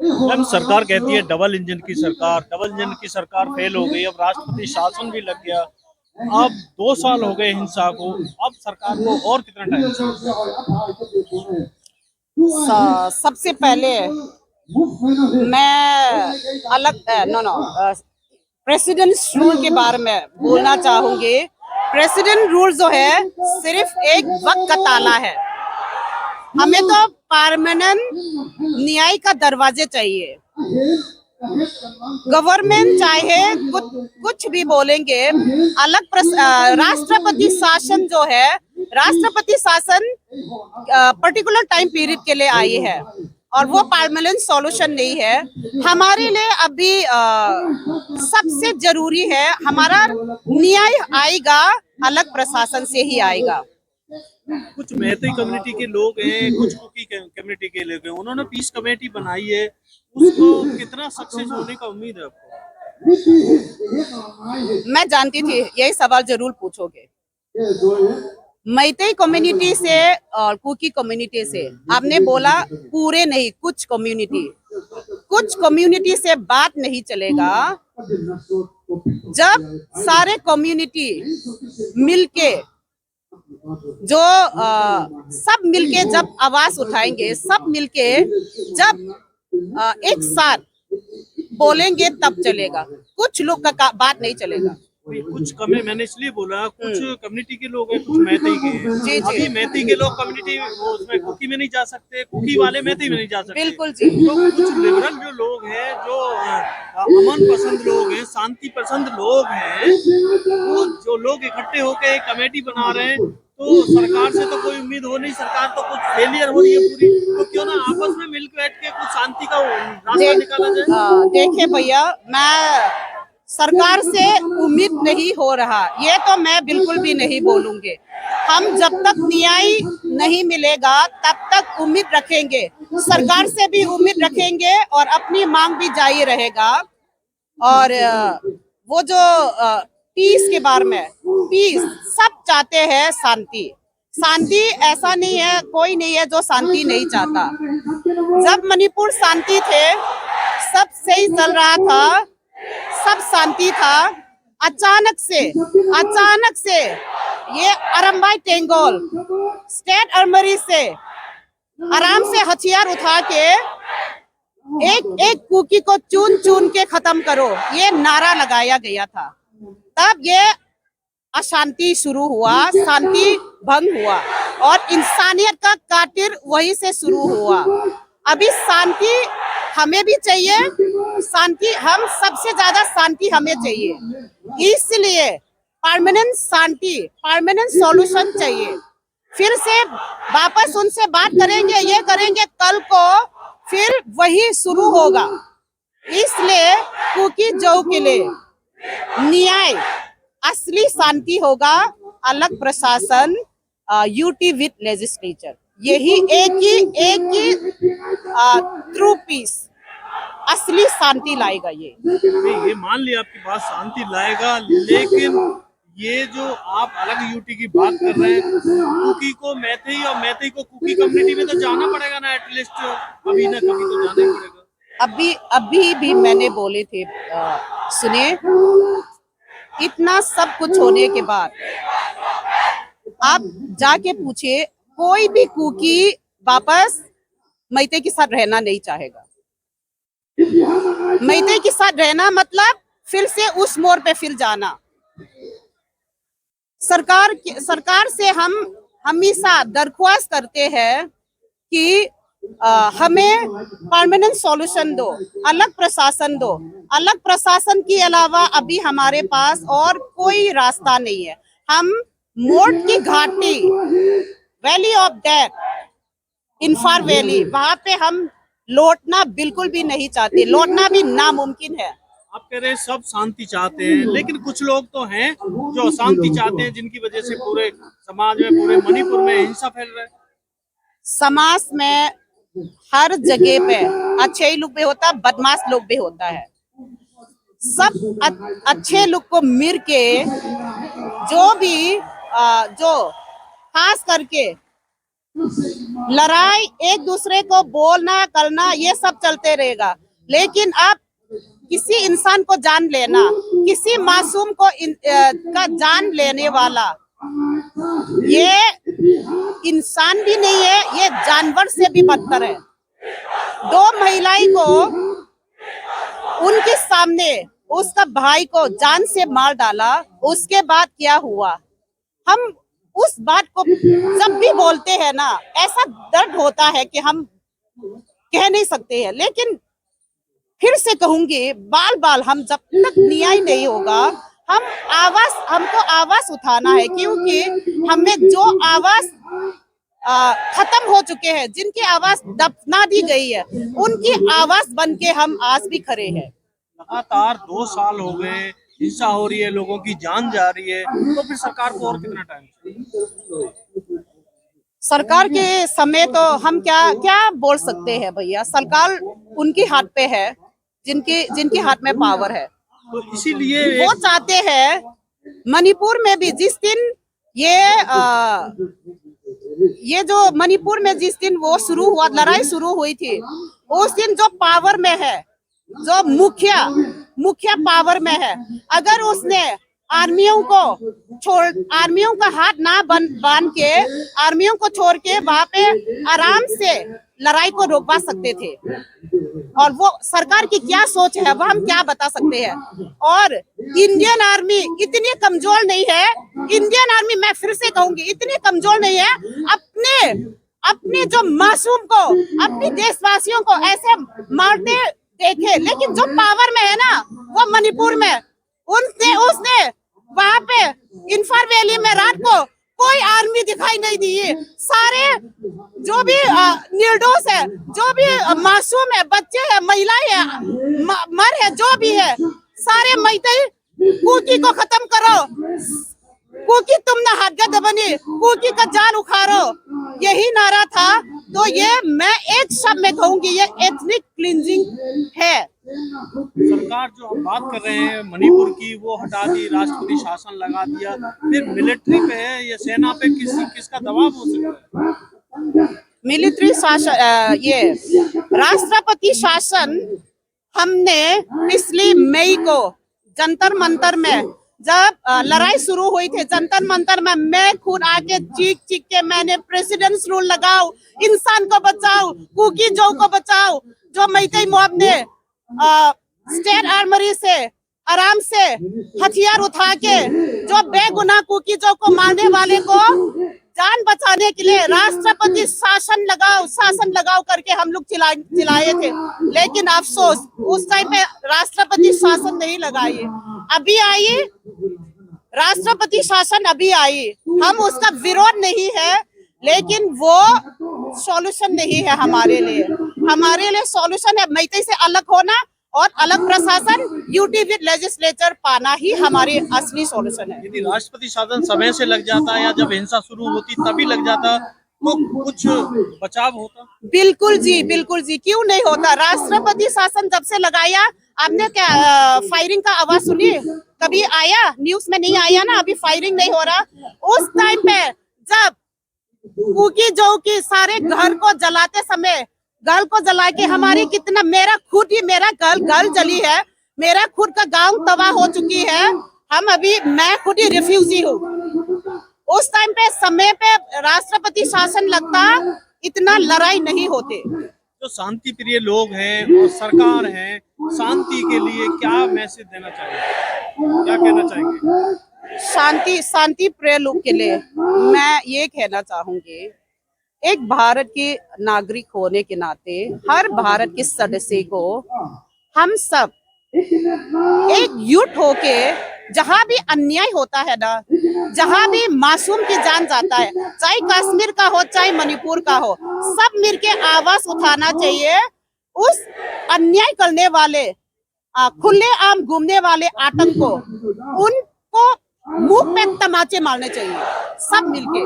Ma'am सरकार कहती है डबल इंजन की सरकार फेल हो गई। अब राष्ट्रपति शासन भी लग गया। अब 2 साल हो गए हिंसा को। अब सरकार को और कितना टाइम चाहिए? सबसे पहले मैं अलग नो नो प्रेसिडेंट रूल के बारे में बोलना चाहूंगी। प्रेसिडेंट रूल जो है सिर्फ एक वक्त का ताला है। हमें तो परमानेंट न्याय का दरवाजे चाहिए। गवर्नमेंट चाहे कुछ भी बोलेंगे, राष्ट्रपति शासन जो है, राष्ट्रपति शासन पर्टिकुलर टाइम पीरियड के लिए आई है और वो परमानेंट सॉल्यूशन नहीं है। हमारे लिए अभी सबसे जरूरी है हमारा न्याय आएगा अलग प्रशासन से ही आएगा। कुछ मैतेई कम्युनिटी के लोग हैं, कुछ कुकी कम्युनिटी के लोग हैं, उन्होंने पीस कमेटी बनाई है। उसको कितना सक्सेस होने का उम्मीद है आपको? मैं जानती थी यही सवाल जरूर पूछोगे। मैतेई कम्युनिटी से और कुकी कम्युनिटी से आपने बोला, पूरे नहीं, कुछ कम्युनिटी से बात नहीं चलेगा। जब सारे कम्युनिटी मिलके सब मिलके जब आवाज उठाएंगे, सब मिलके जब एक साथ बोलेंगे तब चलेगा। कुछ लोग का बात नहीं चलेगा। कुछ मैंने इसलिए बोला, कुछ कम्युनिटी के लोग हैं, कुछ मैतेई के हैं। जी, जी। अभी मैतेई के लोग कम्युनिटी उसमें कुकी में नहीं जा सकते, कुकी वाले मैतेई में नहीं जा सकते। बिल्कुल जी। तो कुछ लिबरल जो लोग हैं, जो अमन पसंद लोग हैं, शांति पसंद लोग हैं, वो जो लोग इकट्ठे होकर एक कमेटी बना रहे हैं, तो सरकार से तो कोई उम्मीद हो नहीं। सरकार तो कुछ फेलियर हो रही है पूरी। तो क्यों ना आपस में मिलकर बैठ के कुछ शांति का रास्ता निकाला जाए। देखिए भैया, मैं सरकार से उम्मीद नहीं हो रहा, ये तो मैं बिल्कुल भी नहीं बोलूंगी। हम जब तक न्याय नहीं मिलेगा तब तक उम्मीद रखेंगे, सरकार से भी उम्मीद रखेंगे और अपनी मांग भी जारी रहेगा। और वो जो पीस के बारे में, पीस सब चाहते हैं, शांति ऐसा नहीं है, कोई नहीं है जो शांति नहीं चाहता। जब मणिपुर शांति थे, सब सही चल रहा था, सब शांति था। अचानक से ये अरम्बाई टेंगोल स्टेट आर्मरी से आराम से हथियार उठा के एक कुकी को चुन के खत्म करो, ये नारा लगाया गया था। तब ये अशांति शुरू हुआ, शांति भंग हुआ और इंसानियत का कातिल वहीं से शुरू हुआ। अभी शांति हमें भी चाहिए, शांति हम सबसे ज्यादा शांति हमें चाहिए। इसलिए परमानेंट शांति, परमानेंट सॉल्यूशन चाहिए। फिर से वापस उनसे बात करेंगे, ये करेंगे, कल को फिर वही शुरू होगा। इसलिए कुकी जो के लिए न्याय, असली शांति होगा अलग प्रशासन, यूटी विद लेजिस्लेचर, यही एक ही ट्रू पीस, असली शांति लाएगा। ये मान लिया आपकी बात, शांति लाएगा, लेकिन ये जो आप अलग यूटी की बात कर रहे हैं, कुकी को मैतेई और मैतेई को कुकी कम्युनिटी में तो जाना पड़ेगा ना, एटलीस्ट कभी ना कभी तो जाना ही पड़ेगा। अभी भी मैंने बोले थे, सुनिए, इतना सब कुछ होने के बाद आप जाके पूछिए, कोई भी कुकी वापस मैतेई के साथ रहना नहीं चाहेगा। मैतेई के साथ रहना मतलब फिर से उस मोड़ पे फिर जाना। सरकार से हम हमेशा दरख्वास्त करते हैं कि हमें परमानेंट सॉल्यूशन दो, अलग प्रशासन दो। अलग प्रशासन के अलावा अभी हमारे पास और कोई रास्ता नहीं है। हम मोट की घाटी, valley of death, infra valley, वहां पे हम लौटना बिल्कुल भी नहीं चाहते, लौटना भी नामुमकिन है। आप कह रहे हैं सब शांति चाहते हैं, लेकिन कुछ लोग तो हैं जो अशांति चाहते हैं, जिनकी वजह से पूरे समाज में, पूरे मणिपुर में हिंसा फैल रहा है। समाज में हर जगह पे अच्छे ही लोग भी होता है, बदमाश लोग भी होता है। सब अच्छे लोग को मिल के जो खास करके लड़ाई एक दूसरे को बोलना करना ये सब चलते रहेगा, लेकिन आप किसी इंसान को जान लेना, किसी मासूम को का जान लेने वाला ये इंसान भी नहीं है, ये जानवर से भी बदतर है। दो महिलाएं को उनके सामने उसका भाई को जान से मार डाला, उसके बाद क्या हुआ? हम उस बात को जब भी बोलते हैं ना, ऐसा दर्द होता है कि हम कह नहीं सकते हैं। लेकिन फिर से कहूंगी, बाल बाल हम जब तक न्याय नहीं होगा, हमको आवाज उठाना है, क्योंकि हमें जो आवाज खत्म हो चुके हैं, जिनकी आवाज दफना दी गई है, उनकी आवाज बन के हम आज भी खड़े हैं। लगातार 2 साल हो गए, हिंसा हो रही है, लोगों की जान जा रही है, तो फिर सरकार को और कितना टाइम चाहिए? सरकार के समय तो हम क्या बोल सकते हैं भैया, सरकार उनके हाथ पे है, जिनके हाथ में पावर है। तो इसीलिए वो चाहते हैं मणिपुर में भी जिस दिन ये जो मणिपुर में जिस दिन वो शुरू हुआ, लड़ाई शुरू हुई थी, उस दिन जो पावर में है, जो मुखिया पावर में है, अगर उसने आर्मियों का हाथ ना बांध के आर्मियों को छोड़ के वहां पे आराम से लड़ाई को रोकवा सकते थे। और वो सरकार की क्या सोच है वो हम क्या बता सकते हैं। और इंडियन आर्मी इतनी कमजोर नहीं है, इंडियन आर्मी मैं फिर से कहूंगी इतनी कमजोर नहीं है, अपने जो मासूम को, अपने देशवासियों को ऐसे मारते देखे। लेकिन जो पावर में है ना, वो मणिपुर में उसने वहां पे इंफाल वैली में रात को कोई आर्मी दिखाई नहीं दी। सारे जो भी निर्दोष है, जो भी मासूम है, बच्चे है, महिलाएं है, मर है, जो भी है, सारे मैतई कुकी को खत्म करो। कुकी तुम ना हदगद बनी, कुकी का जान उखाड़ो, यही नारा था। तो ये मैं एक शब्द में कहूंगी, ये एथनिक क्लींजिंग है। सरकार जो हम बात कर रहे हैं मणिपुर की, वो हटा दी, राष्ट्रपति शासन लगा दिया, फिर मिलिट्री पे है या सेना पे किसका दबाव हो सकता है? मिलिट्री शासन, ये राष्ट्रपति शासन हमने पिछली मई को जंतर मंतर में जब लड़ाई शुरू हुई थी, जंतर मंतर में मैं खुद आके चीख के मैंने प्रेसिडेंट्स रूल लगाओ, इंसान को बचाओ, कुकी जो को बचाओ। जो मैतई मॉब ने स्टेट आर्मरी से आराम से हथियार उठा के जो बेगुनाह कुकी जो को मारने वाले को जान बचाने के लिए राष्ट्रपति शासन लगाओ करके हम लोग चिल्लाए थे। लेकिन अफसोस उस टाइम पे राष्ट्रपति शासन नहीं लगाई। अभी आई राष्ट्रपति शासन, अभी आई, हम उसका विरोध नहीं है, लेकिन वो सॉल्यूशन नहीं है हमारे लिए। हमारे लिए सॉल्यूशन है मैतई से अलग होना और अलग प्रशासन, यूटी विद लेजिस्लेचर पाना ही हमारी असली सॉल्यूशन है। यदि राष्ट्रपति शासन समय से लग जाता या जब हिंसा शुरू होती तभी लग जाता तो कुछ बचाव होता? बिल्कुल जी, क्यों नहीं होता। राष्ट्रपति शासन जब से लगाया, आपने क्या फायरिंग का आवाज सुनी? कभी आया? न्यूज में नहीं आया ना, अभी फायरिंग नहीं हो रहा। उस टाइम पे जब कुकी जो की सारे घर को जलाते समय, घर को जला के हमारी कितना, मेरा घर जली है, मेरा खुद का गांव तबाह हो चुकी है। मैं खुद ही रिफ्यूजी हूँ। उस टाइम पे समय पे राष्ट्रपति शासन लगता, इतना लड़ाई नहीं होते। जो शांति प्रिय लोग हैं और सरकार है, शांति के लिए क्या मैसेज देना चाहिए, क्या कहना चाहेंगे? शांति प्रिय लोग के लिए मैं ये कहना चाहूंगी, एक भारत के नागरिक होने के नाते हर भारत के सदस्य को हम सब एक युट होके, जहां भी अन्याय होता है ना, जहां भी मासूम की जान जाता है, चाहे कश्मीर का हो चाहे मणिपुर का हो, सब मिलके आवाज उठाना चाहिए। उस अन्याय करने वाले, खुले आम घूमने वाले आतंक को, उनको मुंह पे तमाचे मारने चाहिए, सब मिलके।